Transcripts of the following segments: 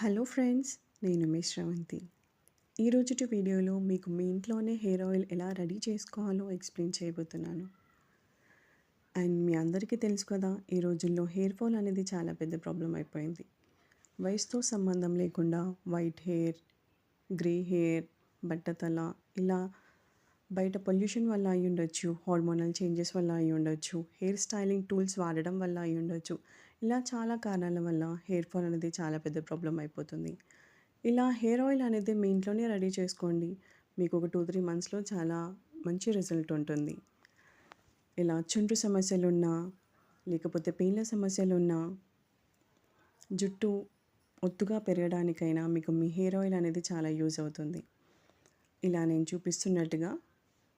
Hello friends, నేను మీ శ్రవంతి. ఈరోజుటి వీడియోలో మీకు మీ ఇంట్లోనే హెయిర్ ఆయిల్ ఎలా రెడీ చేసుకోవాలో ఎక్స్ప్లెయిన్ చేయబోతున్నాను. అండ్ మీ అందరికీ తెలుసు కదా, ఈ రోజుల్లో హెయిర్ ఫాల్ అనేది చాలా పెద్ద ప్రాబ్లం అయిపోయింది. వయసుతో సంబంధం లేకుండా వైట్ హెయిర్, గ్రే హెయిర్, బట్టతల, ఇలా బయట పొల్యూషన్ వల్ల అయి ఉండొచ్చు, హార్మోనల్ చేంజెస్ వల్ల అయి ఉండొచ్చు, హెయిర్ స్టైలింగ్ టూల్స్ వాడడం వల్ల అయి ఉండొచ్చు. ఇలా చాలా కారణాల వల్ల హెయిర్ ఫాల్ అనేది చాలా పెద్ద ప్రాబ్లం అయిపోతుంది. ఇలా హెయిర్ ఆయిల్ అనేది మీ ఇంట్లోనే రెడీ చేసుకోండి. మీకు ఒక 2-3 మంత్స్లో చాలా మంచి రిజల్ట్ ఉంటుంది. ఇలా చుండ్రు సమస్యలున్నా, లేకపోతే పేన్ల సమస్యలున్నా, జుట్టు ఒత్తుగా పెరగడానికైనా మీకు మీ హెయిర్ ఆయిల్ అనేది చాలా యూజ్ అవుతుంది. ఇలా నేను చూపిస్తున్నట్టుగా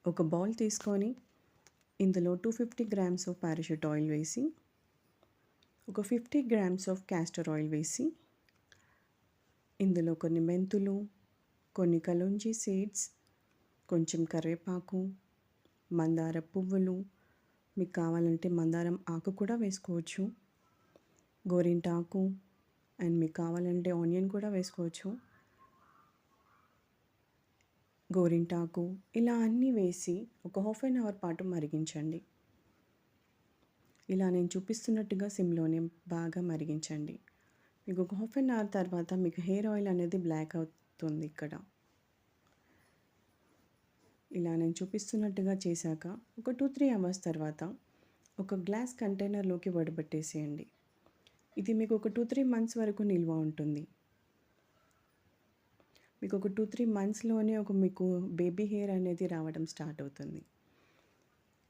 ఒక బౌల్ తీసుకొని ఇందులో 250 గ్రామ్స్ ఆఫ్ పారాషూట్ ఆయిల్ వేసి, ఒక 50 గ్రామ్స్ ఆఫ్ క్యాస్టర్ ఆయిల్ వేసి, ఇందులో కొన్ని మెంతులు, కొన్ని కలోంజీ సీడ్స్, కొంచెం కరివేపాకు, మందార పువ్వులు, మీకు కావాలంటే మందారం ఆకు కూడా వేసుకోవచ్చు, గోరింటాకు, అండ్ మీకు కావాలంటే ఆనియన్ కూడా వేసుకోవచ్చు. గోరింటాకు ఇలా అన్నీ వేసి ఒక హాఫ్ అన్ అవర్ పాటు మరిగించండి. ఇలా నేను చూపిస్తున్నట్టుగా సిమ్లోనే బాగా మరిగించండి. మీకు ఒక హాఫ్ అన్ అవర్ తర్వాత మీకు హెయిర్ ఆయిల్ అనేది బ్లాక్ అవుతుంది. ఇక్కడ ఇలా నేను చూపిస్తున్నట్టుగా చేశాక ఒక 2-3 అవర్స్ తర్వాత ఒక గ్లాస్ కంటైనర్లోకి వడబట్టేసేయండి. ఇది మీకు ఒక 2-3 మంత్స్ వరకు నిల్వ ఉంటుంది. మీకు ఒక 2-3 మంత్స్లోనే మీకు బేబీ హెయిర్ అనేది రావడం స్టార్ట్ అవుతుంది.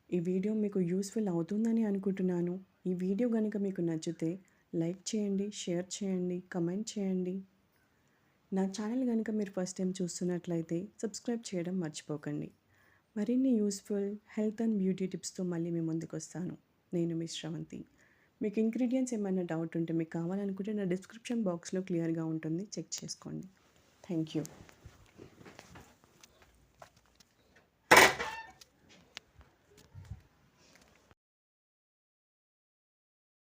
ఈ వీడియో మీకు యూస్ఫుల్ అవుతుందని అనుకుంటున్నాను. ఈ వీడియో కనుక మీకు నచ్చితే లైక్ చేయండి, షేర్ చేయండి, కమెంట్ చేయండి. నా ఛానల్ కనుక మీరు ఫస్ట్ టైం చూస్తున్నట్లయితే సబ్స్క్రైబ్ చేయడం మర్చిపోకండి. మరిన్ని యూస్ఫుల్ హెల్త్ అండ్ బ్యూటీ టిప్స్తో మళ్ళీ మీ ముందుకు వస్తాను. నేను మీ శ్రవంతి. మీకు ఇంగ్రీడియంట్స్ ఏమైనా డౌట్ ఉంటే, మీకు కావాలనుకుంటే నా డిస్క్రిప్షన్ బాక్స్లో క్లియర్గా ఉంటుంది, చెక్ చేసుకోండి. Thank you.